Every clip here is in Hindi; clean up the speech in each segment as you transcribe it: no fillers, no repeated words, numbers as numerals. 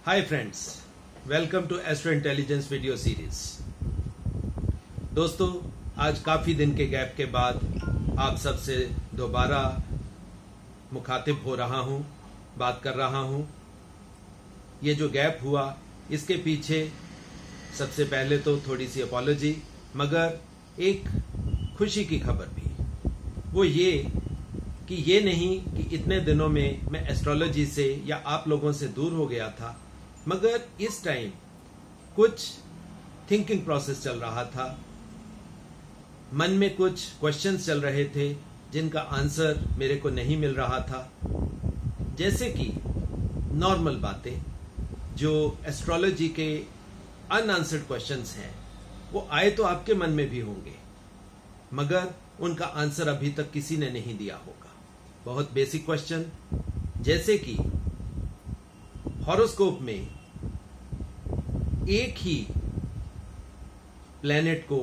Hi friends, welcome to astro intelligence video series. दोस्तों, आज काफी दिन के गैप के बाद आप सबसे दोबारा मुखातिब हो रहा हूं, बात कर रहा हूं। ये जो गैप हुआ इसके पीछे सबसे पहले तो थोड़ी सी अपॉलॉजी, मगर एक खुशी की खबर भी। वो ये कि ये नहीं कि इतने दिनों में मैं एस्ट्रोलॉजी से या आप लोगों से दूर हो गया था, मगर इस टाइम कुछ थिंकिंग प्रोसेस चल रहा था। मन में कुछ क्वेश्चंस चल रहे थे जिनका आंसर मेरे को नहीं मिल रहा था। जैसे कि नॉर्मल बातें जो एस्ट्रोलॉजी के अनआंसर्ड क्वेश्चंस हैं, वो आए तो आपके मन में भी होंगे, मगर उनका आंसर अभी तक किसी ने नहीं दिया होगा। बहुत बेसिक क्वेश्चन, जैसे कि हॉरोस्कोप में एक ही प्लेनेट को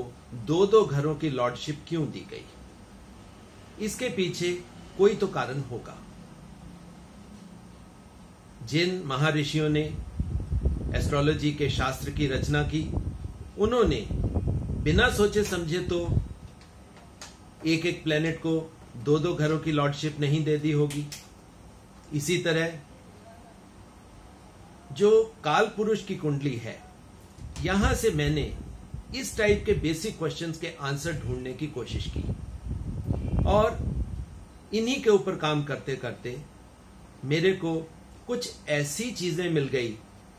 दो दो घरों की लॉर्डशिप क्यों दी गई? इसके पीछे कोई तो कारण होगा। जिन महर्षियों ने एस्ट्रोलॉजी के शास्त्र की रचना की, उन्होंने बिना सोचे समझे तो एक एक प्लेनेट को दो दो घरों की लॉर्डशिप नहीं दे दी होगी। इसी तरह जो काल पुरुष की कुंडली है, यहां से मैंने इस टाइप के बेसिक क्वेश्चंस के आंसर ढूंढने की कोशिश की, और इन्हीं के ऊपर काम करते करते मेरे को कुछ ऐसी चीजें मिल गई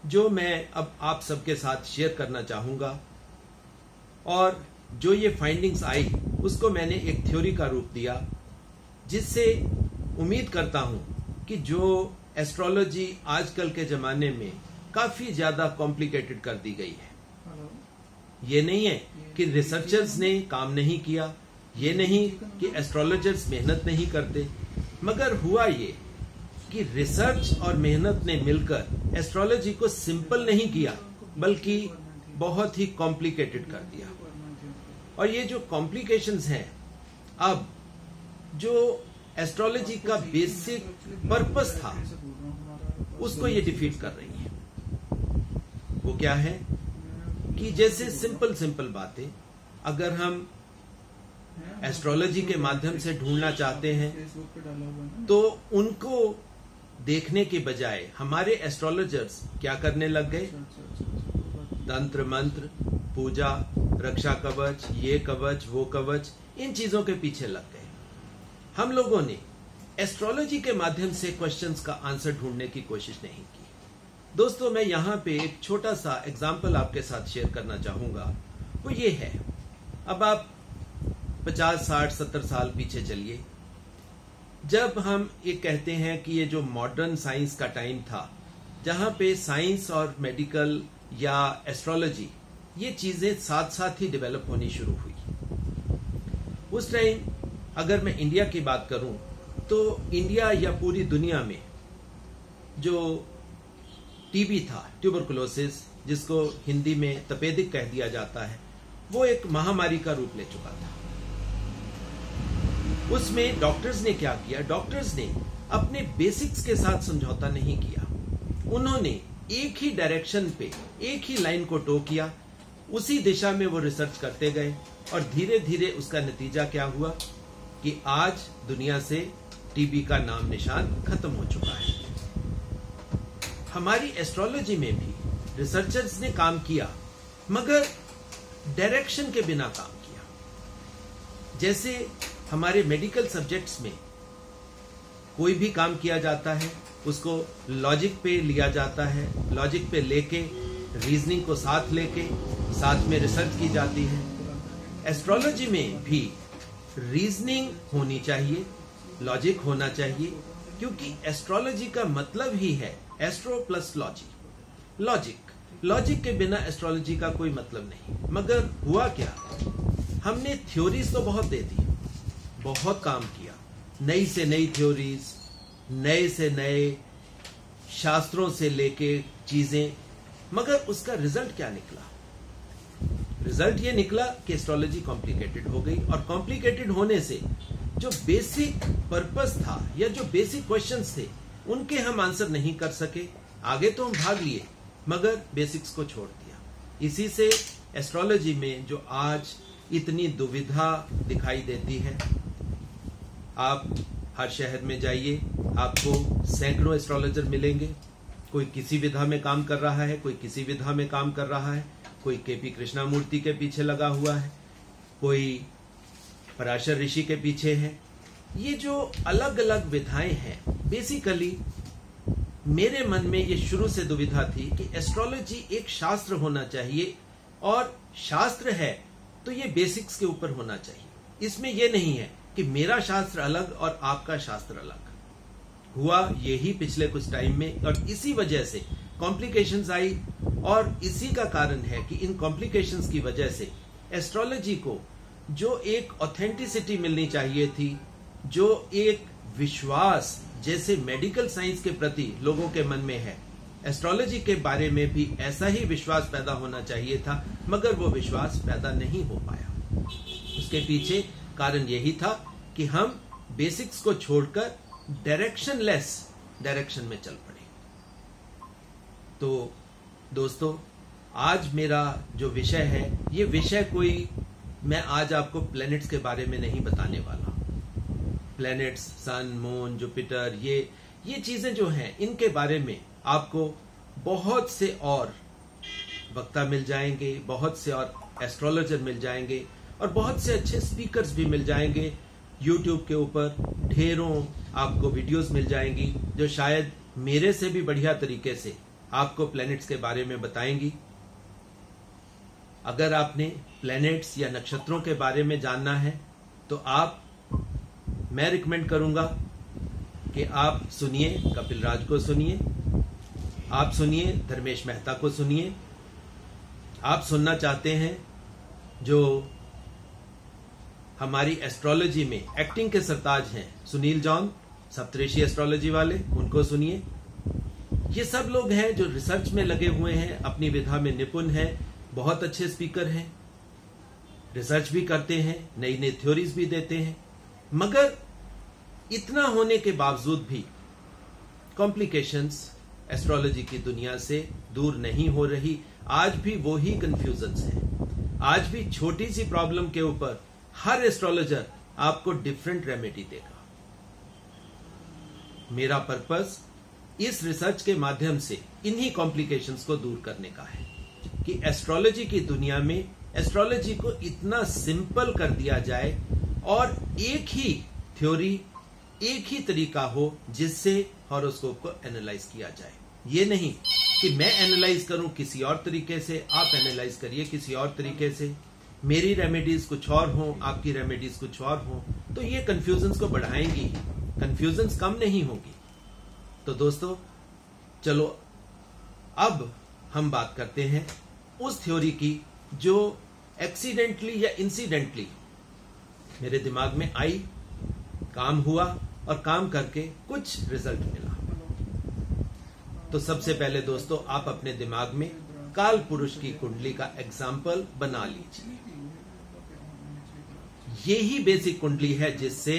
जो मैं अब आप सबके साथ शेयर करना चाहूंगा। और जो ये फाइंडिंग्स आई उसको मैंने एक थ्योरी का रूप दिया, जिससे उम्मीद करता हूं कि जो एस्ट्रोलॉजी आजकल के जमाने में काफी ज्यादा कॉम्प्लिकेटेड कर दी गई है। ये नहीं है कि रिसर्चर्स ने काम नहीं किया, ये नहीं कि एस्ट्रोलॉजर्स मेहनत नहीं करते, मगर हुआ ये कि रिसर्च और मेहनत ने मिलकर एस्ट्रोलॉजी को सिंपल नहीं किया, बल्कि बहुत ही कॉम्प्लिकेटेड कर दिया। और ये जो कॉम्प्लिकेशंस हैं, अब जो एस्ट्रोलॉजी का बेसिक पर्पस था, उसको ये डिफीट कर रही है। वो क्या है कि जैसे सिंपल बातें अगर हम एस्ट्रोलॉजी के माध्यम से ढूंढना चाहते हैं, तो उनको देखने के बजाय हमारे एस्ट्रोलॉजर्स क्या करने लग गए? तंत्र मंत्र, पूजा, रक्षा कवच, ये कवच, वो कवच, इन चीजों के पीछे लग गए। हम लोगों ने एस्ट्रोलॉजी के माध्यम से क्वेश्चंस का आंसर ढूंढने की कोशिश नहीं की। दोस्तों, मैं यहां पे एक छोटा सा एग्जाम्पल आपके साथ शेयर करना चाहूंगा। वो ये है, अब आप 50, 60, 70 साल पीछे चलिए, जब हम ये कहते हैं कि ये जो मॉडर्न साइंस का टाइम था, जहां पे साइंस और मेडिकल या एस्ट्रोलॉजी, ये चीजें साथ साथ ही डेवलप होनी शुरू हुई। उस टाइम अगर मैं इंडिया की बात करूं, तो इंडिया या पूरी दुनिया में जो टीबी था, ट्यूबरकुलोसिस, जिसको हिंदी में तपेदिक कह दिया जाता है, वो एक महामारी का रूप ले चुका था। उसमें डॉक्टर्स ने क्या किया? डॉक्टर्स ने अपने बेसिक्स के साथ समझौता नहीं किया। उन्होंने एक ही डायरेक्शन पे, एक ही लाइन को टो किया, उसी दिशा में वो रिसर्च करते गए, और धीरे धीरे उसका नतीजा क्या हुआ कि आज दुनिया से टीबी का नाम निशान खत्म हो चुका है। हमारी एस्ट्रोलॉजी में भी रिसर्चर्स ने काम किया, मगर डायरेक्शन के बिना काम किया। जैसे हमारे मेडिकल सब्जेक्ट्स में कोई भी काम किया जाता है, उसको लॉजिक पे लिया जाता है, लॉजिक पे लेके, रीजनिंग को साथ लेके, साथ में रिसर्च की जाती है। एस्ट्रोलॉजी में भी रीजनिंग होनी चाहिए, लॉजिक होना चाहिए, क्योंकि एस्ट्रोलॉजी का मतलब ही है एस्ट्रो प्लस लॉजिक। लॉजिक के बिना एस्ट्रोलॉजी का कोई मतलब नहीं। मगर हुआ क्या, हमने थ्योरीज तो बहुत दे दी, बहुत काम किया, नई से नई थ्योरीज, नए से नए शास्त्रों से लेके चीजें, मगर उसका रिजल्ट क्या निकला? रिजल्ट ये निकला कि एस्ट्रोलॉजी कॉम्प्लिकेटेड हो गई, और कॉम्प्लिकेटेड होने से जो बेसिक पर्पस था या जो बेसिक क्वेश्चंस थे, उनके हम आंसर नहीं कर सके। आगे तो हम भाग लिए, मगर बेसिक्स को छोड़ दिया। इसी से एस्ट्रोलॉजी में जो आज इतनी दुविधा दिखाई देती है, आप हर शहर में जाइए, आपको सैकड़ों एस्ट्रोलॉजर मिलेंगे। कोई किसी विधा में काम कर रहा है, कोई किसी विधा में काम कर रहा है, कोई केपी कृष्णामूर्ति के पीछे लगा हुआ है, कोई पराशर ऋषि के पीछे है। ये जो अलग अलग विधाएं हैं, बेसिकली मेरे मन में ये शुरू से दुविधा थी कि एस्ट्रोलॉजी एक शास्त्र होना चाहिए, और शास्त्र है तो ये बेसिक्स के ऊपर होना चाहिए। इसमें यह नहीं है कि मेरा शास्त्र अलग और आपका शास्त्र अलग। हुआ यही पिछले कुछ टाइम में, और इसी वजह से कॉम्प्लिकेशंस आई, और इसी का कारण है कि इन कॉम्प्लिकेशंस की वजह से एस्ट्रोलॉजी को जो एक ऑथेंटिसिटी मिलनी चाहिए थी, जो एक विश्वास जैसे मेडिकल साइंस के प्रति लोगों के मन में है, एस्ट्रोलॉजी के बारे में भी ऐसा ही विश्वास पैदा होना चाहिए था, मगर वो विश्वास पैदा नहीं हो पाया। उसके पीछे कारण यही था कि हम बेसिक्स को छोड़कर डायरेक्शनलेस डायरेक्शन में चल पड़े। तो दोस्तों, आज मेरा जो विषय है, ये विषय कोई, मैं आज आपको प्लैनेट्स के बारे में नहीं बताने वाला। प्लैनेट्स, सन, मून, जुपिटर, ये चीजें जो हैं, इनके बारे में आपको बहुत से और वक्ता मिल जाएंगे, बहुत से और एस्ट्रोलॉजर मिल जाएंगे, और बहुत से अच्छे स्पीकर्स भी मिल जाएंगे। यूट्यूब के ऊपर ढेरों आपको वीडियोस मिल जाएंगी जो शायद मेरे से भी बढ़िया तरीके से आपको प्लैनेट्स के बारे में बताएंगी। अगर आपने प्लैनेट्स या नक्षत्रों के बारे में जानना है तो मैं रिकमेंड करूंगा कि आप सुनिए कपिल राज को, सुनिए, आप सुनिए धर्मेश मेहता को, सुनिए। आप सुनना चाहते हैं जो हमारी एस्ट्रोलॉजी में एक्टिंग के सरताज हैं, सुनील जॉन, सप्तऋषि एस्ट्रोलॉजी वाले, उनको सुनिए। ये सब लोग हैं जो रिसर्च में लगे हुए हैं, अपनी विधा में निपुण हैं, बहुत अच्छे स्पीकर हैं, रिसर्च भी करते हैं, नई नई थ्योरीज भी देते हैं। मगर इतना होने के बावजूद भी कॉम्प्लिकेशंस एस्ट्रोलॉजी की दुनिया से दूर नहीं हो रही। आज भी वो ही कंफ्यूजन्स हैं। आज भी छोटी सी प्रॉब्लम के ऊपर हर एस्ट्रोलॉजर आपको डिफरेंट रेमेडी देगा। मेरा पर्पस इस रिसर्च के माध्यम से इन्हीं कॉम्प्लिकेशंस को दूर करने का है कि एस्ट्रोलॉजी की दुनिया में एस्ट्रोलॉजी को इतना सिंपल कर दिया जाए, और एक ही थ्योरी, एक ही तरीका हो जिससे हॉरोस्कोप को एनालाइज किया जाए। ये नहीं कि मैं एनालाइज करूं किसी और तरीके से, आप एनालाइज करिए किसी और तरीके से, मेरी रेमेडीज कुछ और हों, आपकी रेमेडीज कुछ और हों, तो ये कंफ्यूजन्स को बढ़ाएंगी, कंफ्यूजन्स कम नहीं होगी। तो दोस्तों, चलो अब हम बात करते हैं उस थ्योरी की जो एक्सीडेंटली या इंसिडेंटली मेरे दिमाग में आई, काम हुआ, और काम करके कुछ रिजल्ट मिला। तो सबसे पहले दोस्तों, आप अपने दिमाग में काल पुरुष की कुंडली का एग्जाम्पल बना लीजिए। यही बेसिक कुंडली है जिससे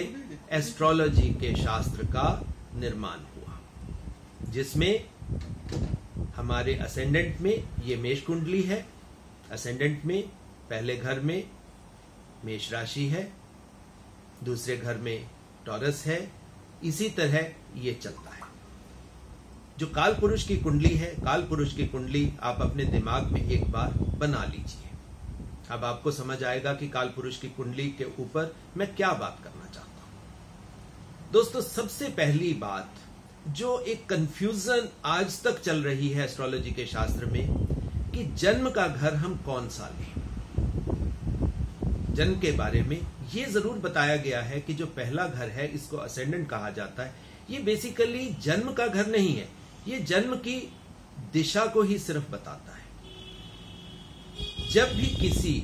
एस्ट्रोलॉजी के शास्त्र का निर्माण हुआ, जिसमें हमारे असेंडेंट में ये मेष कुंडली है, असेंडेंट में पहले घर में मेष राशि है, दूसरे घर में टॉरस है, इसी तरह ये चलता है। जो काल पुरुष की कुंडली है, काल पुरुष की कुंडली आप अपने दिमाग में एक बार बना लीजिए। अब आपको समझ आएगा कि काल पुरुष की कुंडली के ऊपर मैं क्या बात करना चाहता हूं। दोस्तों, सबसे पहली बात, जो एक कंफ्यूजन आज तक चल रही है एस्ट्रोलॉजी के शास्त्र में, कि जन्म का घर हम कौन सा लें। जन्म के बारे में ये जरूर बताया गया है कि जो पहला घर है, इसको असेंडेंट कहा जाता है, ये बेसिकली जन्म का घर नहीं है, ये जन्म की दिशा को ही सिर्फ बताता है। जब भी किसी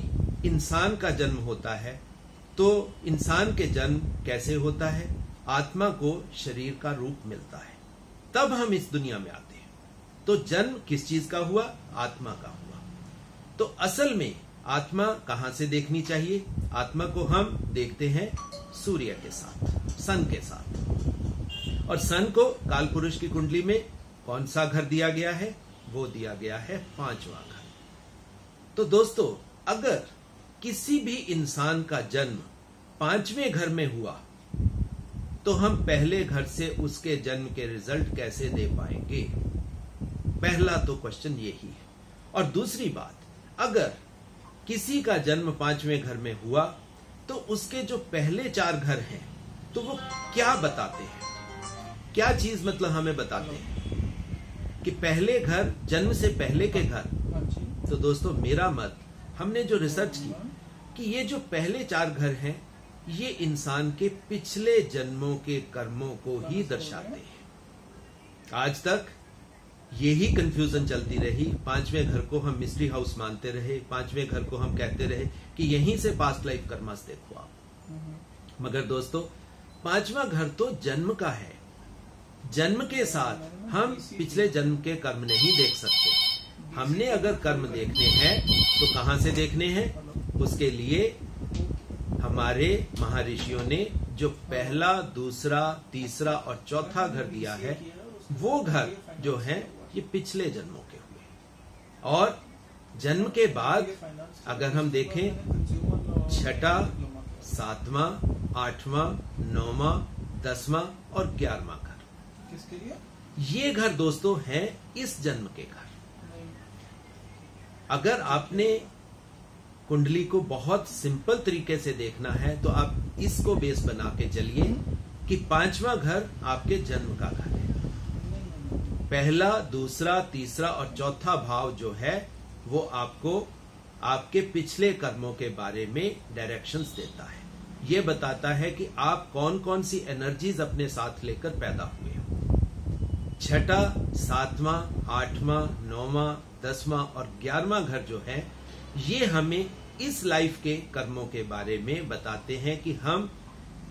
इंसान का जन्म होता है तो इंसान के जन्म कैसे होता है? आत्मा को शरीर का रूप मिलता है, तब हम इस दुनिया में आते हैं। तो जन्म किस चीज का हुआ? आत्मा का हुआ। तो असल में आत्मा कहां से देखनी चाहिए? आत्मा को हम देखते हैं सूर्य के साथ, सन के साथ। और सन को काल पुरुष की कुंडली में कौन सा घर दिया गया है? वो दिया गया है 5वां घर। तो दोस्तों, अगर किसी भी इंसान का जन्म 5वें घर में हुआ तो हम पहले घर से उसके जन्म के रिजल्ट कैसे दे पाएंगे? पहला तो क्वेश्चन यही है। और दूसरी बात, अगर किसी का जन्म 5वें घर में हुआ तो उसके जो पहले 4 घर हैं तो वो क्या बताते हैं? क्या चीज मतलब हमें बताते हैं कि पहले घर, जन्म से पहले के घर? तो दोस्तों, मेरा मत, हमने जो रिसर्च की कि ये जो पहले 4 घर हैं ये इंसान के पिछले जन्मों के कर्मों को ही दर्शाते हैं। आज तक यही कंफ्यूजन चलती रही। 5वें घर को हम मिस्ट्री हाउस मानते रहे, 5वें घर को हम कहते रहे कि यहीं से पास्ट लाइफ कर्मास देखो आप। मगर दोस्तों, 5वां घर तो जन्म का है। जन्म के साथ हम पिछले जन्म के कर्म नहीं देख सकते। हमने अगर कर्म देखने हैं तो कहां से देखने हैं? उसके लिए हमारे महर्षियों ने जो पहला, दूसरा, तीसरा और चौथा घर दिया है, वो घर जो है ये पिछले जन्मों के हुए। और जन्म के बाद अगर हम देखें, 6ठा, 7वां, 8वां, 9वां, 10वां और 11वां घर, किसके लिए? ये घर दोस्तों हैं इस जन्म के घर। अगर आपने कुंडली को बहुत सिंपल तरीके से देखना है तो आप इसको बेस बना के चलिए कि 5वां घर आपके जन्म का घर है। पहला, दूसरा, तीसरा और चौथा भाव जो है वो आपको आपके पिछले कर्मों के बारे में डायरेक्शंस देता है। ये बताता है कि आप कौन कौन सी एनर्जीज अपने साथ लेकर पैदा हुए हो। 6ठा, 7वां, 8वां, 9वां, 10वां और 11वां घर जो है ये हमें इस लाइफ के कर्मों के बारे में बताते हैं कि हम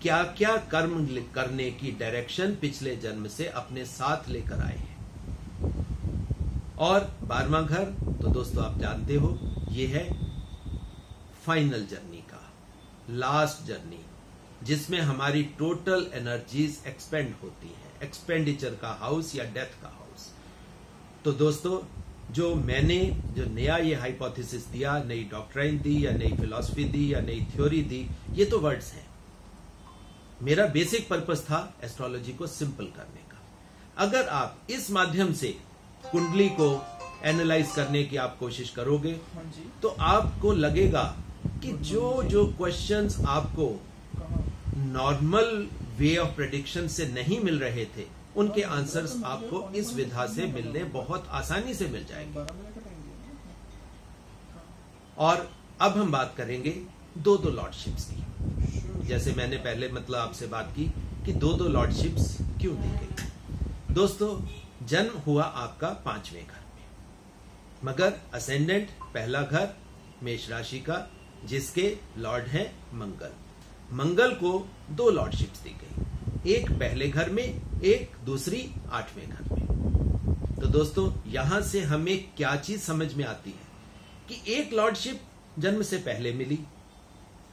क्या क्या कर्म करने की डायरेक्शन पिछले जन्म से अपने साथ लेकर आए हैं। और 12वां घर तो दोस्तों आप जानते हो, ये है फाइनल जर्नी का, लास्ट जर्नी, जिसमें हमारी टोटल एनर्जीज एक्सपेंड होती है, एक्सपेंडिचर का हाउस या डेथ का हाउस। तो दोस्तों, जो मैंने जो नया ये हाइपोथेसिस दिया, नई डॉक्ट्राइन दी या नई फिलॉसफी दी या नई थ्योरी दी, ये तो वर्ड्स हैं। मेरा बेसिक पर्पस था एस्ट्रोलॉजी को सिंपल करने का। अगर आप इस माध्यम से कुंडली को एनालाइज करने की आप कोशिश करोगे तो आपको लगेगा कि जो जो क्वेश्चंस आपको नॉर्मल वे ऑफ प्रेडिक्शन से नहीं मिल रहे थे, उनके आंसर्स आपको इस विधा से मिलने बहुत आसानी से मिल जाएंगे। और अब हम बात करेंगे 2-2 लॉर्डशिप्स की। जैसे मैंने पहले मतलब आपसे बात की कि 2-2 लॉर्डशिप्स क्यों दी गई। दोस्तों, जन्म हुआ आपका 5वें घर में, मगर असेंडेंट पहला घर मेष राशि का, जिसके लॉर्ड हैं मंगल। मंगल को 2 लॉर्डशिप्स दी गई, एक पहले घर में, एक दूसरी 8वें घर में। तो दोस्तों, यहां से हमें क्या चीज समझ में आती है कि एक लॉर्डशिप जन्म से पहले मिली,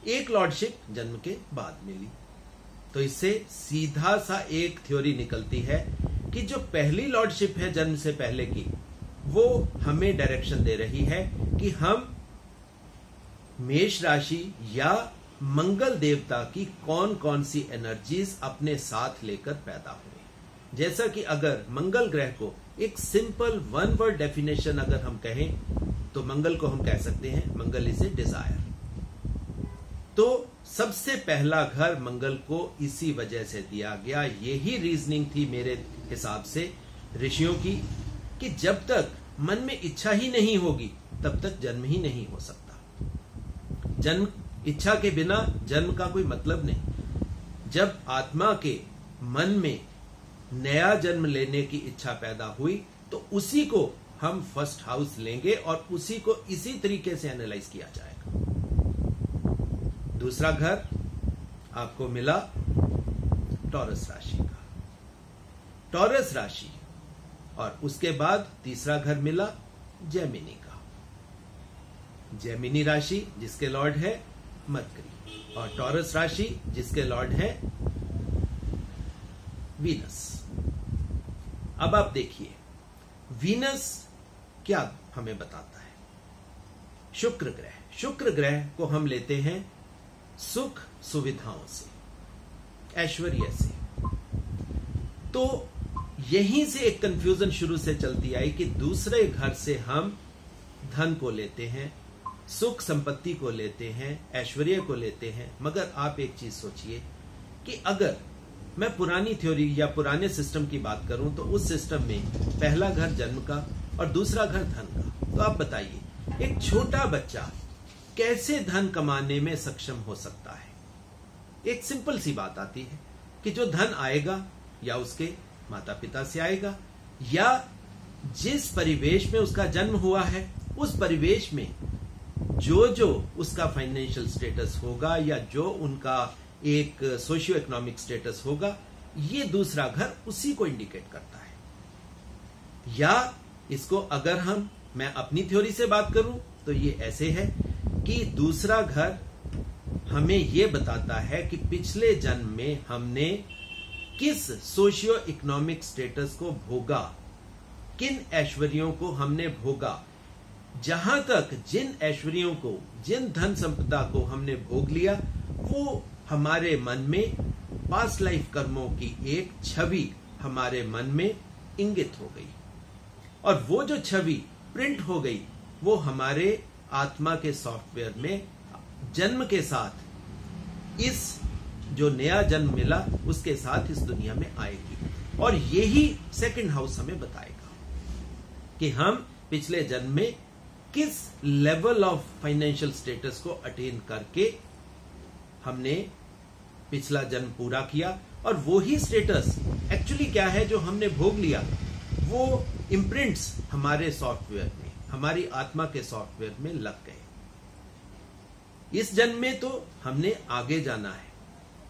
एक लॉर्डशिप जन्म के बाद मिली। तो इससे सीधा सा एक थ्योरी निकलती है कि जो पहली लॉर्डशिप है जन्म से पहले की, वो हमें डायरेक्शन दे रही है कि हम मेष राशि या मंगल देवता की कौन कौन सी एनर्जीज अपने साथ लेकर पैदा हुए। जैसा कि अगर मंगल ग्रह को एक सिंपल 1 वर्ड डेफिनेशन अगर हम कहें तो मंगल को हम कह सकते हैं मंगल इज ए डिजायर। तो सबसे पहला घर मंगल को इसी वजह से दिया गया। यही रीजनिंग थी मेरे हिसाब से ऋषियों की कि जब तक मन में इच्छा ही नहीं होगी तब तक जन्म ही नहीं हो सकता। जन्म, इच्छा के बिना जन्म का कोई मतलब नहीं। जब आत्मा के मन में नया जन्म लेने की इच्छा पैदा हुई तो उसी को हम फर्स्ट हाउस लेंगे और उसी को इसी तरीके से एनालाइज किया जाएगा। दूसरा घर आपको मिला टॉरस राशि का, टॉरस राशि, और उसके बाद तीसरा घर मिला जेमिनी का, जेमिनी राशि जिसके लॉर्ड है मरकरी, और टॉरस राशि जिसके लॉर्ड है वीनस। अब आप देखिए, वीनस क्या हमें बताता है? शुक्र ग्रह को हम लेते हैं सुख सुविधाओं से, ऐश्वर्य से। तो यहीं से एक कंफ्यूजन शुरू से चलती आई कि दूसरे घर से हम धन को लेते हैं, सुख संपत्ति को लेते हैं, ऐश्वर्य को लेते हैं। मगर आप एक चीज सोचिए कि अगर मैं पुरानी थ्योरी या पुराने सिस्टम की बात करूं तो उस सिस्टम में पहला घर जन्म का और दूसरा घर धन का। तो आप बताइए, एक छोटा बच्चा कैसे धन कमाने में सक्षम हो सकता है? एक सिंपल सी बात आती है कि जो धन आएगा या उसके माता पिता से आएगा, या जिस परिवेश में उसका जन्म हुआ है उस परिवेश में जो उसका फाइनेंशियल स्टेटस होगा या जो उनका एक सोशियो इकोनॉमिक स्टेटस होगा, ये दूसरा घर उसी को इंडिकेट करता है। या इसको अगर मैं अपनी थ्योरी से बात करूं तो ये ऐसे है कि दूसरा घर हमें ये बताता है कि पिछले जन्म में हमने किस सोशियो इकोनॉमिक स्टेटस को भोगा, किन ऐश्वर्यों को हमने भोगा। जहां तक जिन ऐश्वर्यों को, जिन धन संपदा को हमने भोग लिया, वो हमारे मन में पास्ट लाइफ कर्मों की एक छवि हमारे मन में इंगित हो गई, और वो जो छवि प्रिंट हो गई वो हमारे आत्मा के सॉफ्टवेयर में जन्म के साथ, इस जो नया जन्म मिला उसके साथ इस दुनिया में आएगी। और यही सेकंड हाउस हमें बताएगा कि हम पिछले जन्म में किस लेवल ऑफ फाइनेंशियल स्टेटस को अटेन करके हमने पिछला जन्म पूरा किया, और वो ही स्टेटस एक्चुअली क्या है जो हमने भोग लिया, वो इम्प्रिंट्स हमारे सॉफ्टवेयर में, हमारी आत्मा के सॉफ्टवेयर में लग गए। इस जन्म में तो हमने आगे जाना है,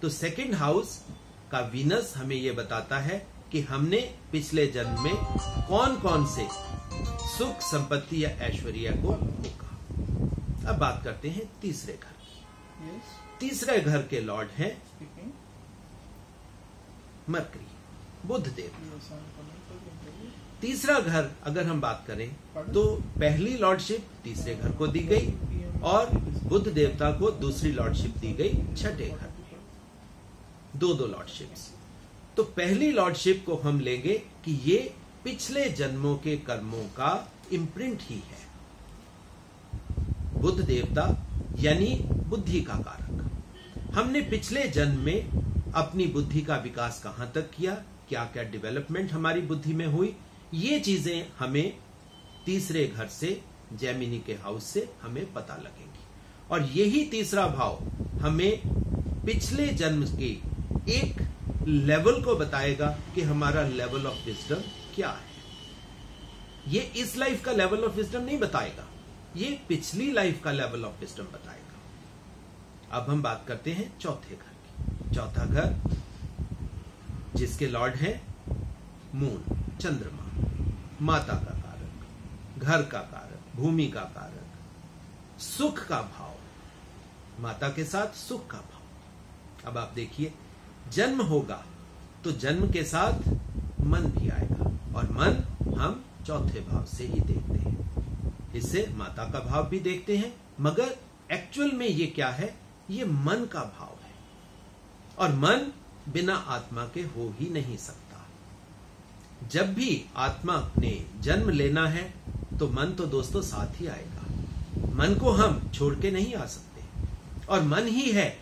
तो सेकंड हाउस का वीनस हमें यह बताता है कि हमने पिछले जन्म में कौन कौन से सुख संपत्ति या ऐश्वर्य को भोगा। अब बात करते हैं तीसरे घर की। तीसरे घर के लॉर्ड हैं मरकरी, बुध देव। तीसरा घर अगर हम बात करें तो पहली लॉर्डशिप तीसरे घर को दी गई और बुध देवता को दूसरी लॉर्डशिप दी गई छठे घर। दो लॉर्डशिप्स। तो पहली लॉर्डशिप को हम लेंगे कि ये पिछले जन्मों के कर्मों का इम्प्रिंट ही है। बुध देवता यानी बुद्धि का कारक। हमने पिछले जन्म में अपनी बुद्धि का विकास कहां तक किया, क्या क्या डेवलपमेंट हमारी बुद्धि में हुई, ये चीजें हमें तीसरे घर से, जैमिनी के हाउस से हमें पता लगेंगी। और यही तीसरा भाव हमें पिछले जन्म के एक लेवल को बताएगा कि हमारा लेवल ऑफ विजडम क्या है। ये इस लाइफ का लेवल ऑफ विजडम नहीं बताएगा, ये पिछली लाइफ का लेवल ऑफ विजडम बताएगा। अब हम बात करते हैं चौथे घर की। चौथा घर जिसके लॉर्ड हैं मून, चंद्रमा, माता का कारक, घर का कारक, भूमि का कारक, सुख का भाव, माता के साथ सुख का भाव। अब आप देखिए, जन्म होगा तो जन्म के साथ मन भी आएगा, और मन हम चौथे भाव से ही देखते हैं। इससे माता का भाव भी देखते हैं, मगर एक्चुअल में ये क्या है, ये मन का भाव है, और मन बिना आत्मा के हो ही नहीं सकता। जब भी आत्मा ने जन्म लेना है तो मन तो दोस्तों साथ ही आएगा। मन को हम छोड़ के नहीं आ सकते, और मन ही है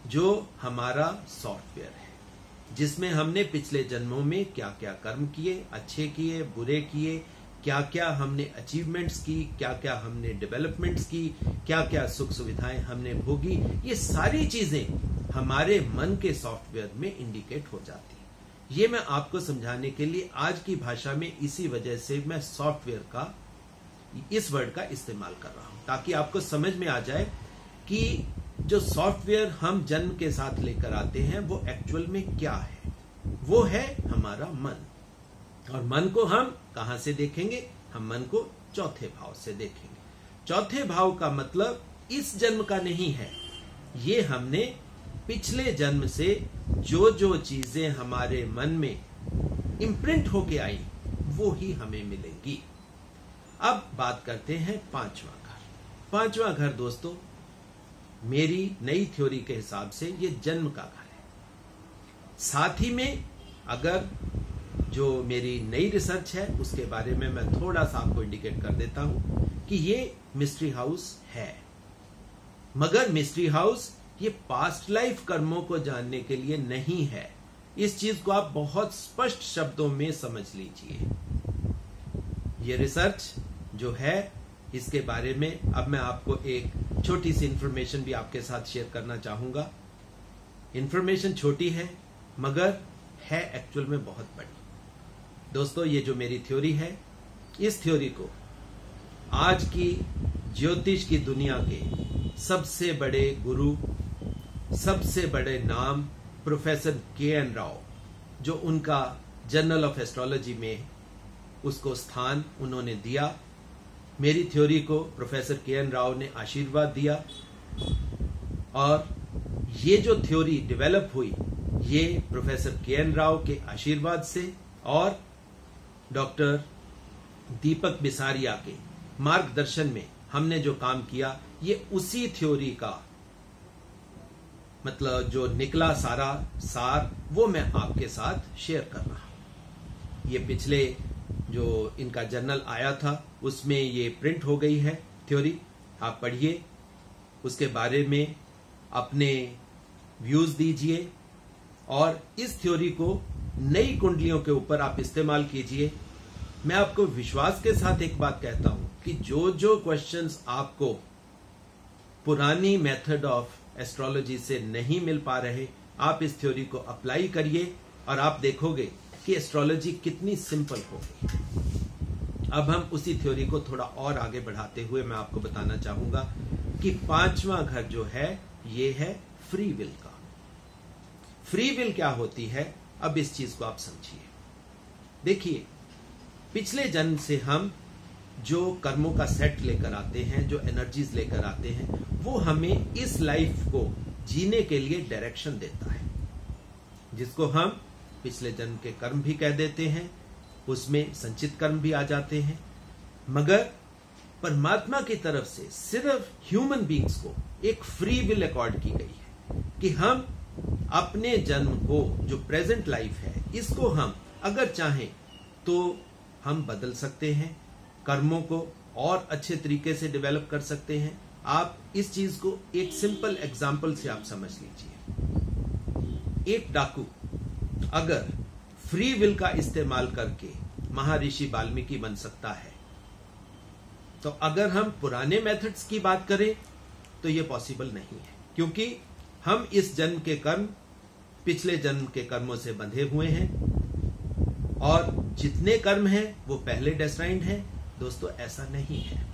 जो हमारा सॉफ्टवेयर है, जिसमें हमने पिछले जन्मों में क्या क्या कर्म किए, अच्छे किए, बुरे किए, क्या क्या हमने अचीवमेंट्स की, क्या क्या हमने डेवलपमेंट्स की, क्या क्या सुख सुविधाएं हमने भोगी, ये सारी चीजें हमारे मन के सॉफ्टवेयर में इंडिकेट हो जाती है। ये मैं आपको समझाने के लिए आज की भाषा में इसी वजह से मैं सॉफ्टवेयर का इस वर्ड का इस्तेमाल कर रहा हूं, ताकि आपको समझ में आ जाए कि जो सॉफ्टवेयर हम जन्म के साथ लेकर आते हैं वो एक्चुअल में क्या है। वो है हमारा मन, और मन को हम कहां से देखेंगे, हम मन को चौथे भाव से देखेंगे। चौथे भाव का मतलब इस जन्म का नहीं है, ये हमने पिछले जन्म से जो जो चीजें हमारे मन में इम्प्रिंट होके आई वो ही हमें मिलेंगी। अब बात करते हैं पांचवा घर। पांचवा घर दोस्तों, मेरी नई थ्योरी के हिसाब से ये जन्म का घर है। साथ ही में अगर जो मेरी नई रिसर्च है उसके बारे में मैं थोड़ा सा आपको इंडिकेट कर देता हूं कि ये मिस्ट्री हाउस है, मगर मिस्ट्री हाउस ये पास्ट लाइफ कर्मों को जानने के लिए नहीं है। इस चीज को आप बहुत स्पष्ट शब्दों में समझ लीजिए। ये रिसर्च जो है इसके बारे में अब मैं आपको एक छोटी सी इंफॉर्मेशन भी आपके साथ शेयर करना चाहूंगा। इंफॉर्मेशन छोटी है मगर है एक्चुअल में बहुत बड़ी। दोस्तों, ये जो मेरी थ्योरी है, इस थ्योरी को आज की ज्योतिष की दुनिया के सबसे बड़े गुरु, सबसे बड़े नाम प्रोफेसर के.एन. राव, जो उनका जर्नल ऑफ एस्ट्रोलॉजी में उसको स्थान उन्होंने दिया। मेरी थ्योरी को प्रोफेसर के.एन. राव ने आशीर्वाद दिया और ये जो थ्योरी डेवलप हुई ये प्रोफेसर के.एन. राव के आशीर्वाद से और डॉक्टर दीपक बिसारिया के मार्गदर्शन में हमने जो काम किया, ये उसी थ्योरी का मतलब जो निकला सारा सार वो मैं आपके साथ शेयर कर रहा हूं। ये पिछले जो इनका जर्नल आया था उसमें ये प्रिंट हो गई है थ्योरी, आप पढ़िए, उसके बारे में अपने व्यूज दीजिए और इस थ्योरी को नई कुंडलियों के ऊपर आप इस्तेमाल कीजिए। मैं आपको विश्वास के साथ एक बात कहता हूं कि जो जो क्वेश्चंस आपको पुरानी मेथड ऑफ एस्ट्रोलॉजी से नहीं मिल पा रहे, आप इस थ्योरी को अप्लाई करिए और आप देखोगे कि एस्ट्रोलॉजी कितनी सिंपल हो गई। अब हम उसी थ्योरी को थोड़ा और आगे बढ़ाते हुए मैं आपको बताना चाहूंगा कि पांचवा घर जो है ये है फ्री विल का। फ्री विल क्या होती है, अब इस चीज को आप समझिए। देखिए, पिछले जन्म से हम जो कर्मों का सेट लेकर आते हैं, जो एनर्जीज लेकर आते हैं, वो हमें इस लाइफ को जीने के लिए डायरेक्शन देता है, जिसको हम पिछले जन्म के कर्म भी कह देते हैं। उसमें संचित कर्म भी आ जाते हैं। मगर परमात्मा की तरफ से सिर्फ ह्यूमन बींग्स को एक फ्री विल अकॉर्ड की गई है कि हम अपने जन्म को, जो प्रेजेंट लाइफ है, इसको हम अगर चाहें तो हम बदल सकते हैं, कर्मों को और अच्छे तरीके से डेवलप कर सकते हैं। आप इस चीज को एक सिंपल एग्जाम्पल से आप समझ लीजिए। एक डाकू अगर फ्री विल का इस्तेमाल करके महर्षि वाल्मीकि बन सकता है, तो अगर हम पुराने मेथड्स की बात करें तो यह पॉसिबल नहीं है, क्योंकि हम इस जन्म के कर्म पिछले जन्म के कर्मों से बंधे हुए हैं और जितने कर्म हैं वो पहले डेस्टाइन्ड हैं। दोस्तों, ऐसा नहीं है।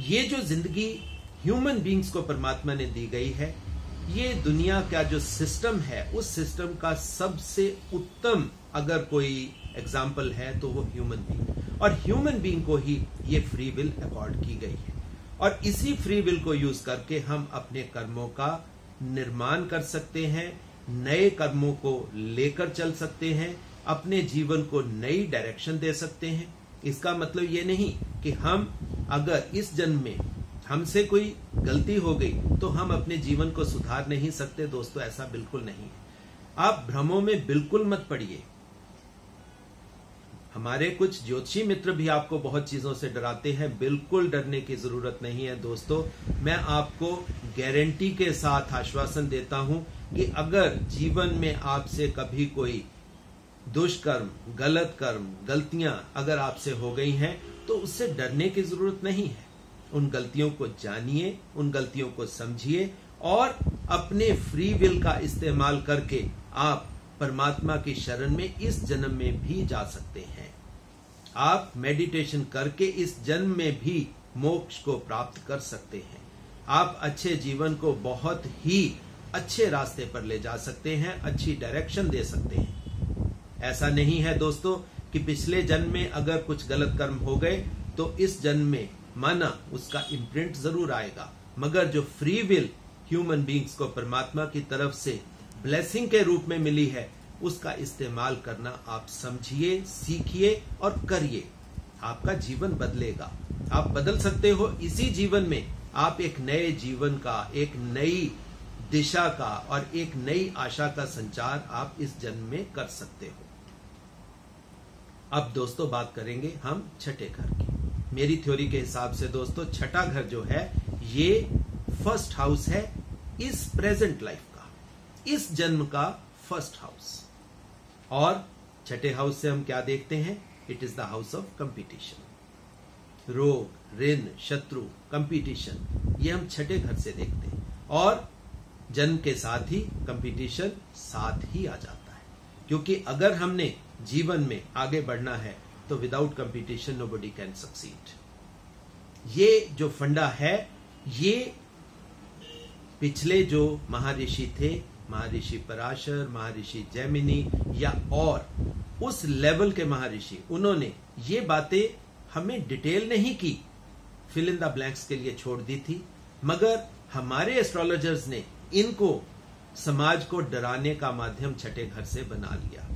ये जो जिंदगी ह्यूमन बींग्स को परमात्मा ने दी गई है, ये दुनिया का जो सिस्टम है, उस सिस्टम का सबसे उत्तम अगर कोई एग्जाम्पल है तो वो ह्यूमन बींग, और ह्यूमन बींग को ही ये फ्री विल अकॉर्ड की गई है। और इसी फ्री विल को यूज करके हम अपने कर्मों का निर्माण कर सकते हैं, नए कर्मों को लेकर चल सकते हैं, अपने जीवन को नई डायरेक्शन दे सकते हैं। इसका मतलब ये नहीं कि हम अगर इस जन्म में हमसे कोई गलती हो गई तो हम अपने जीवन को सुधार नहीं सकते। दोस्तों, ऐसा बिल्कुल नहीं है। आप भ्रमों में बिल्कुल मत पड़िए। हमारे कुछ ज्योतिषी मित्र भी आपको बहुत चीजों से डराते हैं, बिल्कुल डरने की जरूरत नहीं है। दोस्तों, मैं आपको गारंटी के साथ आश्वासन देता हूं कि अगर जीवन में आपसे कभी कोई दुष्कर्म, गलत कर्म, गलतियां अगर आपसे हो गई हैं तो उससे डरने की जरूरत नहीं है। उन गलतियों को जानिए, उन गलतियों को समझिए और अपने फ्री विल का इस्तेमाल करके आप परमात्मा की शरण में इस जन्म में भी जा सकते हैं। आप मेडिटेशन करके इस जन्म में भी मोक्ष को प्राप्त कर सकते हैं। आप अच्छे जीवन को बहुत ही अच्छे रास्ते पर ले जा सकते हैं, अच्छी डायरेक्शन दे सकते हैं। ऐसा नहीं है दोस्तों कि पिछले जन्म में अगर कुछ गलत कर्म हो गए तो इस जन्म में माना उसका इम्प्रिंट जरूर आएगा, मगर जो फ्री विल ह्यूमन बींग्स को परमात्मा की तरफ से ब्लेसिंग के रूप में मिली है, उसका इस्तेमाल करना आप समझिए, सीखिए और करिए। आपका जीवन बदलेगा। आप बदल सकते हो। इसी जीवन में आप एक नए जीवन का, एक नई दिशा का और एक नई आशा का संचार आप इस जन्म में कर सकते हो। अब दोस्तों बात करेंगे हम छठे घर की। मेरी थ्योरी के हिसाब से दोस्तों छठा घर जो है ये फर्स्ट हाउस है इस प्रेजेंट लाइफ का, इस जन्म का फर्स्ट हाउस। और छठे हाउस से हम क्या देखते हैं? It is the house of competition. रोग, ऋण, शत्रु, कंपटीशन, ये हम छठे घर से देखते हैं। और जन्म के साथ ही कंपटीशन साथ ही आ जाता है, क्योंकि अगर हमने जीवन में आगे बढ़ना है तो without competition nobody can succeed. ये जो फंडा है ये पिछले जो महर्षि थे, महर्षि पराशर, महर्षि जैमिनी या और उस लेवल के महर्षि, उन्होंने ये बातें हमें डिटेल नहीं की, फिल इन द ब्लैंक्स के लिए छोड़ दी थी। मगर हमारे एस्ट्रोलॉजर्स ने इनको समाज को डराने का माध्यम छठे घर से बना लिया।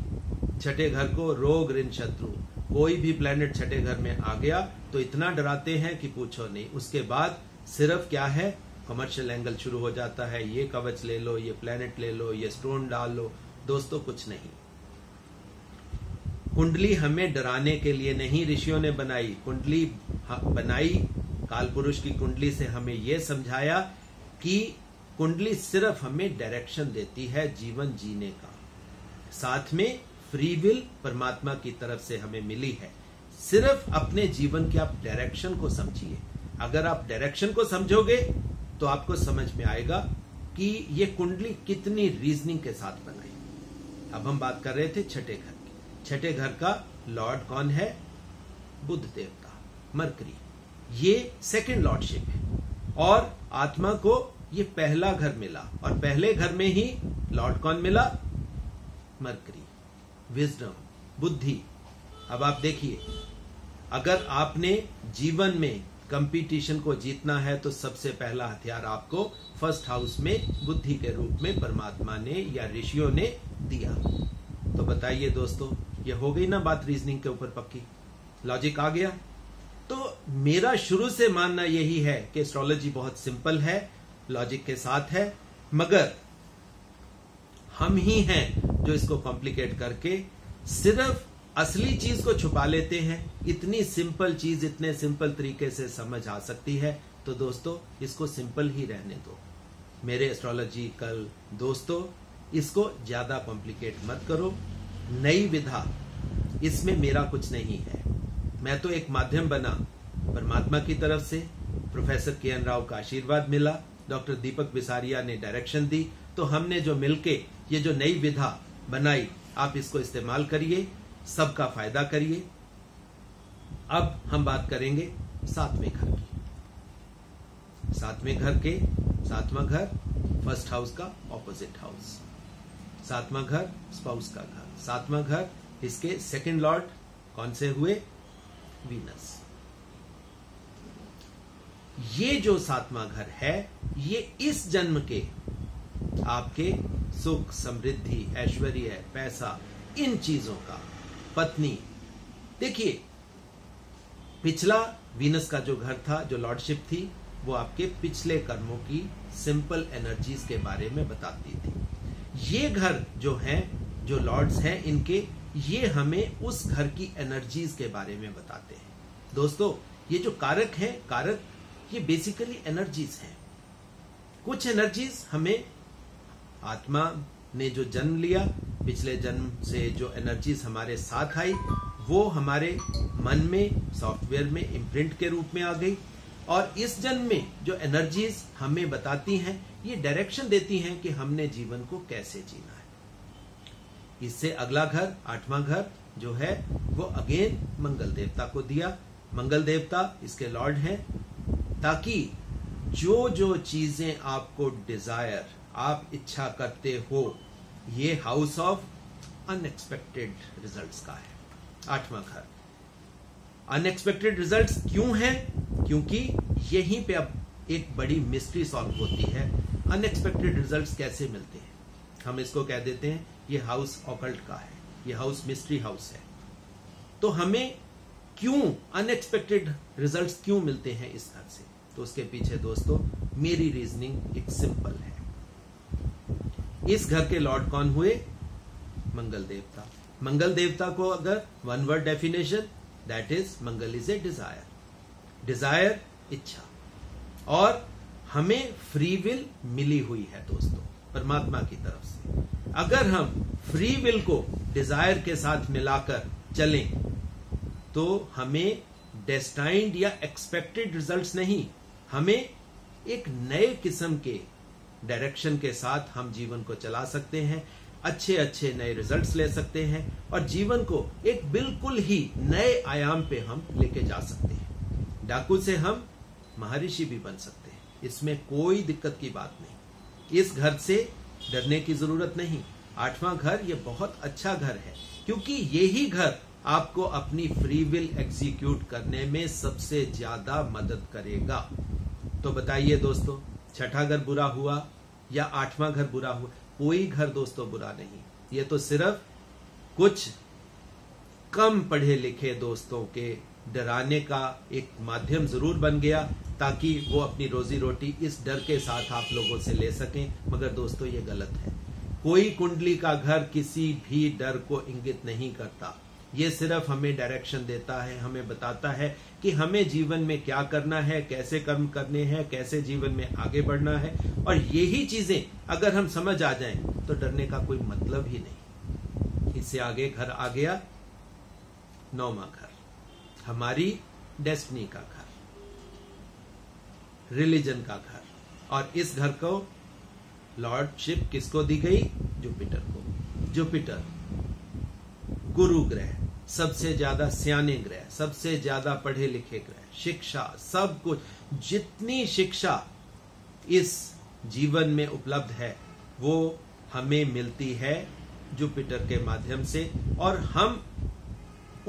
छठे घर को रोग, ऋण, शत्रु, कोई भी प्लेनेट छठे घर में आ गया तो इतना डराते हैं कि पूछो नहीं। उसके बाद सिर्फ क्या है, कमर्शियल एंगल शुरू हो जाता है, ये कवच ले लो, ये प्लेनेट ले लो, ये स्टोन डाल लो। दोस्तों कुछ नहीं। कुंडली हमें डराने के लिए नहीं ऋषियों ने बनाई। कुंडली बनाई, काल पुरुष की कुंडली से हमें यह समझाया कि कुंडली सिर्फ हमें डायरेक्शन देती है जीवन जीने का। साथ में फ्री विल परमात्मा की तरफ से हमें मिली है। सिर्फ अपने जीवन के आप डायरेक्शन को समझिए। अगर आप डायरेक्शन को समझोगे तो आपको समझ में आएगा कि ये कुंडली कितनी रीजनिंग के साथ बनाई। अब हम बात कर रहे थे छठे घर की। छठे घर का लॉर्ड कौन है? बुध देवता, मरकरी। ये सेकंड लॉर्डशिप है और आत्मा को ये पहला घर मिला और पहले घर में ही लॉर्ड कौन मिला? मरकरी, विजडम, बुद्धि। अब आप देखिए, अगर आपने जीवन में कंपटीशन को जीतना है तो सबसे पहला हथियार आपको फर्स्ट हाउस में बुद्धि के रूप में परमात्मा ने या ऋषियों ने दिया। तो बताइए दोस्तों, ये हो गई ना बात रीजनिंग के ऊपर पक्की? लॉजिक आ गया? तो मेरा शुरू से मानना यही है कि एस्ट्रोलॉजी बहुत सिंपल है, लॉजिक के साथ है, मगर हम ही हैं जो इसको कॉम्प्लिकेट करके सिर्फ असली चीज को छुपा लेते हैं। इतनी सिंपल चीज इतने सिंपल तरीके से समझ आ सकती है, तो दोस्तों इसको सिंपल ही रहने दो। मेरे एस्ट्रोलॉजिकल दोस्तों, इसको ज्यादा कॉम्प्लिकेट मत करो। नई विधा, इसमें मेरा कुछ नहीं है। मैं तो एक माध्यम बना, परमात्मा की तरफ से प्रोफेसर के एन राव का आशीर्वाद मिला, डॉक्टर दीपक बिसारिया ने डायरेक्शन दी, तो हमने जो मिलके ये जो नई विधा बनाई, आप इसको इस्तेमाल करिए, सबका फायदा करिए। अब हम बात करेंगे सातवें घर की। सातवें घर के सातवां घर फर्स्ट हाउस का ऑपोजिट हाउस, सातवां घर स्पाउस का घर, सातवां घर इसके सेकंड लॉर्ड कौन से हुए? वीनस। ये जो सातवां घर है ये इस जन्म के आपके सुख, समृद्धि, ऐश्वर्य, पैसा, इन चीजों का, पत्नी। देखिए, पिछला वीनस का जो घर था, जो लॉर्डशिप थी, वो आपके पिछले कर्मों की सिंपल एनर्जीज के बारे में बताती थी। ये घर जो हैं, जो लॉर्ड्स हैं इनके, ये हमें उस घर की एनर्जीज के बारे में बताते हैं। दोस्तों, ये जो कारक है, कारक ये बेसिकली एनर्जीज हैं। कुछ एनर्जीज हमें आत्मा ने जो जन्म लिया, पिछले जन्म से जो एनर्जीज हमारे साथ आई, वो हमारे मन में, सॉफ्टवेयर में इम्प्रिंट के रूप में आ गई। और इस जन्म में जो एनर्जीज हमें बताती हैं, ये डायरेक्शन देती हैं कि हमने जीवन को कैसे जीना है। इससे अगला घर, आठवां घर जो है, वो अगेन मंगल देवता को दिया। मंगल देवता इसके लॉर्ड हैं, ताकि जो जो चीजें आपको डिजायर, आप इच्छा करते हो, ये हाउस ऑफ अनएक्सपेक्टेड रिजल्ट्स का है आठवां घर। अनएक्सपेक्टेड रिजल्ट्स क्यों हैं? क्योंकि यहीं पे अब एक बड़ी मिस्ट्री सॉल्व होती है। अनएक्सपेक्टेड रिजल्ट्स कैसे मिलते हैं? हम इसको कह देते हैं ये हाउस ऑकल्ट का है, ये हाउस मिस्ट्री हाउस है। तो हमें क्यों अनएक्सपेक्टेड रिजल्ट्स क्यों मिलते हैं इस घर से, तो उसके पीछे दोस्तों मेरी रीजनिंग एक सिंपल है। इस घर के लॉर्ड कौन हुए? मंगल देवता। मंगल देवता को अगर one word definition, that is Mangal is a desire. Desire इच्छा, और हमें फ्री विल मिली हुई है दोस्तों परमात्मा की तरफ से। अगर हम फ्री विल को डिजायर के साथ मिलाकर चलें तो हमें डेस्टाइन्ड या एक्सपेक्टेड रिजल्ट्स नहीं, हमें एक नए किस्म के डायरेक्शन के साथ हम जीवन को चला सकते हैं, अच्छे अच्छे नए रिजल्ट्स ले सकते हैं और जीवन को एक बिल्कुल ही नए आयाम पे हम लेके जा सकते हैं। डाकू से हम महर्षि भी बन सकते हैं, इसमें कोई दिक्कत की बात नहीं। इस घर से डरने की जरूरत नहीं। 8वां घर ये बहुत अच्छा घर है, क्योंकि यही घर आपको अपनी फ्री विल एग्जीक्यूट करने में सबसे ज्यादा मदद करेगा। तो बताइए दोस्तों, 6ठा घर बुरा हुआ या 8वां घर बुरा हुआ? कोई घर दोस्तों बुरा नहीं, ये तो सिर्फ कुछ कम पढ़े लिखे दोस्तों के डराने का एक माध्यम जरूर बन गया, ताकि वो अपनी रोजी रोटी इस डर के साथ आप लोगों से ले सकें। मगर दोस्तों ये गलत है। कोई कुंडली का घर किसी भी डर को इंगित नहीं करता, ये सिर्फ हमें डायरेक्शन देता है, हमें बताता है कि हमें जीवन में क्या करना है, कैसे कर्म करने हैं, कैसे जीवन में आगे बढ़ना है। और यही चीजें अगर हम समझ आ जाएं तो डरने का कोई मतलब ही नहीं। इससे आगे घर आ गया 9वां घर, हमारी डेस्टिनी का घर, रिलीजन का घर। और इस घर को लॉर्डशिप किसको दी गई? जुपिटर को। जुपिटर गुरु ग्रह, सबसे ज्यादा सियाने ग्रह, सबसे ज्यादा पढ़े लिखे ग्रह, शिक्षा, सब कुछ, जितनी शिक्षा इस जीवन में उपलब्ध है वो हमें मिलती है जुपिटर के माध्यम से, और हम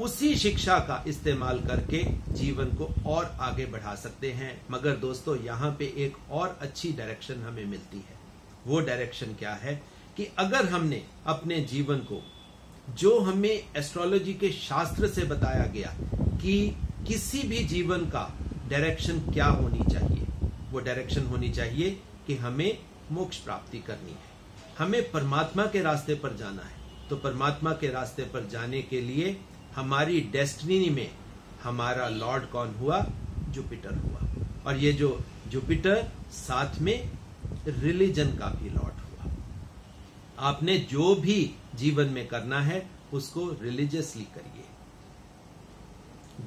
उसी शिक्षा का इस्तेमाल करके जीवन को और आगे बढ़ा सकते हैं। मगर दोस्तों यहां पे एक और अच्छी डायरेक्शन हमें मिलती है। वो डायरेक्शन क्या है कि अगर हमने अपने जीवन को, जो हमें एस्ट्रोलॉजी के शास्त्र से बताया गया कि किसी भी जीवन का डायरेक्शन क्या होनी चाहिए, वो डायरेक्शन होनी चाहिए कि हमें मोक्ष प्राप्ति करनी है, हमें परमात्मा के रास्ते पर जाना है। तो परमात्मा के रास्ते पर जाने के लिए हमारी डेस्टिनी में हमारा लॉर्ड कौन हुआ? जुपिटर हुआ। और ये जो जुपिटर साथ में रिलीजन का भी लॉर्ड हुआ। आपने जो भी जीवन में करना है उसको रिलीजियसली करिए,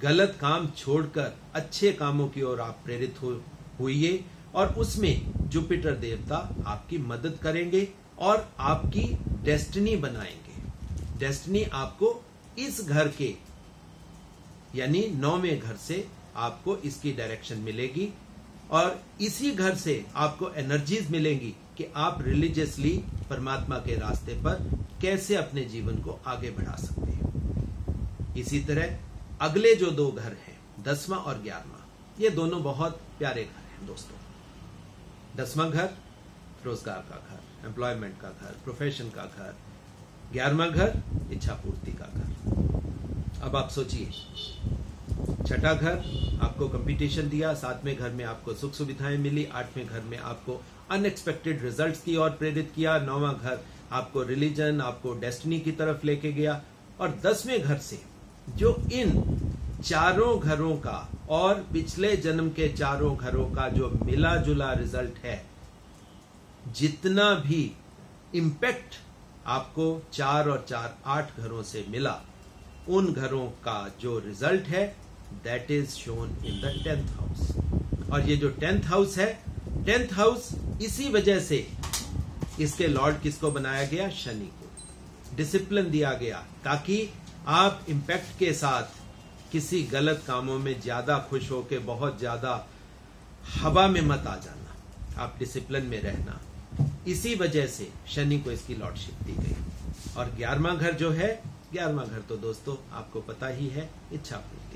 गलत काम छोड़कर अच्छे कामों की ओर आप प्रेरित होइए, और उसमें जुपिटर देवता आपकी मदद करेंगे और आपकी डेस्टिनी बनाएंगे। डेस्टिनी आपको इस घर के यानी 9वें घर से आपको इसकी डायरेक्शन मिलेगी, और इसी घर से आपको एनर्जीज मिलेंगी कि आप रिलीजियसली परमात्मा के रास्ते पर कैसे अपने जीवन को आगे बढ़ा सकते हैं। इसी तरह अगले जो 2 घर हैं, 10वां और 11वां, ये दोनों बहुत प्यारे घर हैं दोस्तों। 10वां घर रोजगार का घर, एम्प्लॉयमेंट का घर, प्रोफेशन का घर। 11वां घर इच्छा पूर्ति का घर। अब आप सोचिए, 6ठा घर आपको कंपटीशन दिया, 7वें घर में आपको सुख सुविधाएं मिली, 8वें घर में आपको अनएक्सपेक्टेड रिजल्ट्स की ओर प्रेरित किया, 9वां घर आपको रिलीजन, आपको डेस्टिनी की तरफ लेके गया, और 10वें घर से जो इन चारों घरों का और पिछले जन्म के चारों घरों का जो मिला जुला रिजल्ट है, जितना भी इम्पैक्ट आपको 4 और 4 8 घरों से मिला, उन घरों का जो रिजल्ट है that is shown in the 10th house. और ये जो 10th हाउस है, 10th हाउस इसी वजह से इसके लॉर्ड किसको बनाया गया? शनि को। डिसिप्लिन दिया गया ताकि आप इम्पैक्ट के साथ किसी गलत कामों में ज्यादा खुश होके बहुत ज्यादा हवा में मत आ जाना, आप डिसिप्लिन में रहना। इसी वजह से शनि को इसकी लॉर्डशिप दी गई। और 11वां घर जो है, 11वां घर तो दोस्तों आपको पता ही है, इच्छा पूर्ति।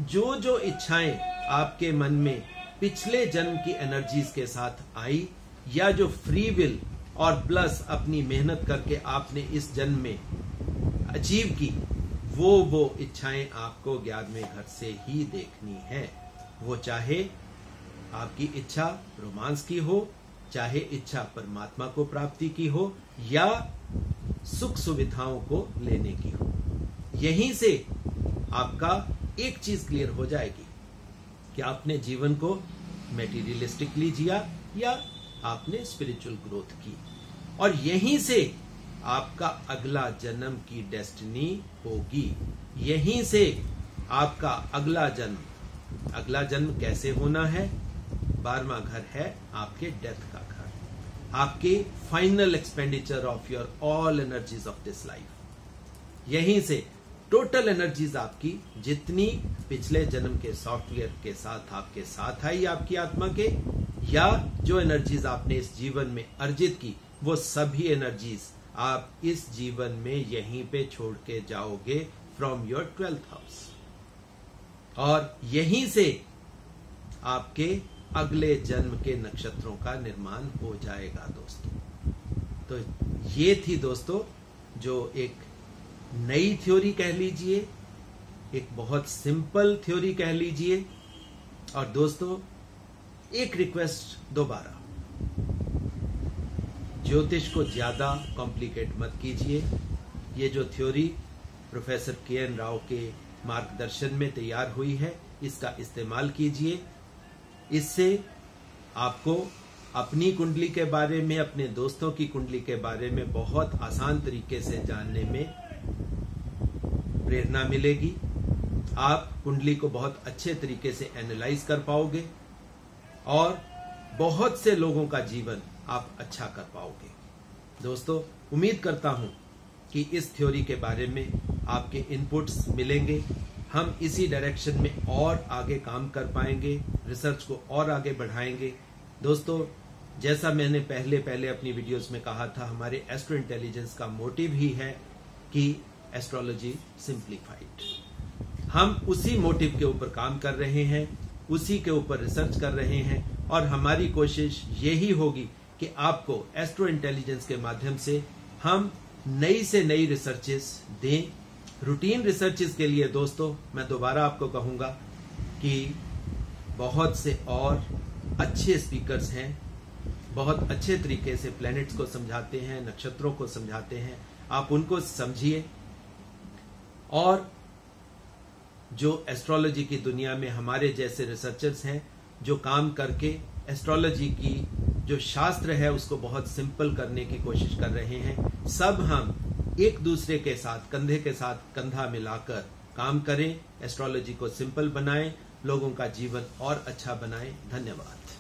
जो जो इच्छाएं आपके मन में पिछले जन्म की एनर्जीज के साथ आई, या जो फ्री विल और प्लस अपनी मेहनत करके आपने इस जन्म में अचीव की, वो इच्छाएं आपको 11वें घर से ही देखनी है। वो चाहे आपकी इच्छा रोमांस की हो, चाहे इच्छा परमात्मा को प्राप्ति की हो, या सुख सुविधाओं को लेने की हो। यहीं से आपका एक चीज क्लियर हो जाएगी कि आपने जीवन को मेटीरियलिस्टिकली जिया या आपने स्पिरिचुअल ग्रोथ की, और यहीं से आपका अगला जन्म की डेस्टिनी होगी। यहीं से आपका अगला जन्म कैसे होना है? 12वां घर है आपके डेथ का घर, आपके final expenditure of your all energies of this life. यहीं से टोटल एनर्जीज आपकी जितनी पिछले जन्म के सॉफ्टवेयर के साथ आपके साथ आई आपकी आत्मा के, या जो एनर्जीज आपने इस जीवन में अर्जित की, वो सभी एनर्जीज आप इस जीवन में यहीं पे छोड़ के जाओगे फ्रॉम योर 12th हाउस, और यहीं से आपके अगले जन्म के नक्षत्रों का निर्माण हो जाएगा दोस्तों। तो ये थी दोस्तों जो एक नई थ्योरी कह लीजिए, एक बहुत सिंपल थ्योरी कह लीजिए। और दोस्तों एक रिक्वेस्ट दोबारा, ज्योतिष को ज्यादा कॉम्प्लिकेट मत कीजिए। ये जो थ्योरी प्रोफेसर के.एन. राव के मार्गदर्शन में तैयार हुई है, इसका इस्तेमाल कीजिए। इससे आपको अपनी कुंडली के बारे में, अपने दोस्तों की कुंडली के बारे में बहुत आसान तरीके से जानने में प्रेरणा मिलेगी। आप कुंडली को बहुत अच्छे तरीके से एनालाइज कर पाओगे और बहुत से लोगों का जीवन आप अच्छा कर पाओगे। दोस्तों उम्मीद करता हूं कि इस थ्योरी के बारे में आपके इनपुट्स मिलेंगे। हम इसी डायरेक्शन में और आगे काम कर पाएंगे, रिसर्च को और आगे बढ़ाएंगे। दोस्तों जैसा मैंने पहले अपनी वीडियोस में कहा था, हमारे एस्ट्रो इंटेलिजेंस का मोटिव ही है कि एस्ट्रोलॉजी सिंप्लीफाइड। हम उसी मोटिव के ऊपर काम कर रहे हैं, उसी के ऊपर रिसर्च कर रहे हैं, और हमारी कोशिश यही होगी कि आपको एस्ट्रो इंटेलिजेंस के माध्यम से हम नई से नई रिसर्चेस दें। रूटीन रिसर्चेस के लिए दोस्तों मैं दोबारा आपको कहूंगा कि बहुत से और अच्छे स्पीकर्स हैं, बहुत अच्छे तरीके से प्लैनेट्स को समझाते हैं, नक्षत्रों को समझाते हैं। आप उनको समझिए, और जो एस्ट्रोलॉजी की दुनिया में हमारे जैसे रिसर्चर्स हैं जो काम करके एस्ट्रोलॉजी की जो शास्त्र है उसको बहुत सिंपल करने की कोशिश कर रहे हैं, सब हम एक दूसरे के साथ कंधे के साथ कंधा मिलाकर काम करें, एस्ट्रोलॉजी को सिंपल बनाएं, लोगों का जीवन और अच्छा बनाएं। धन्यवाद।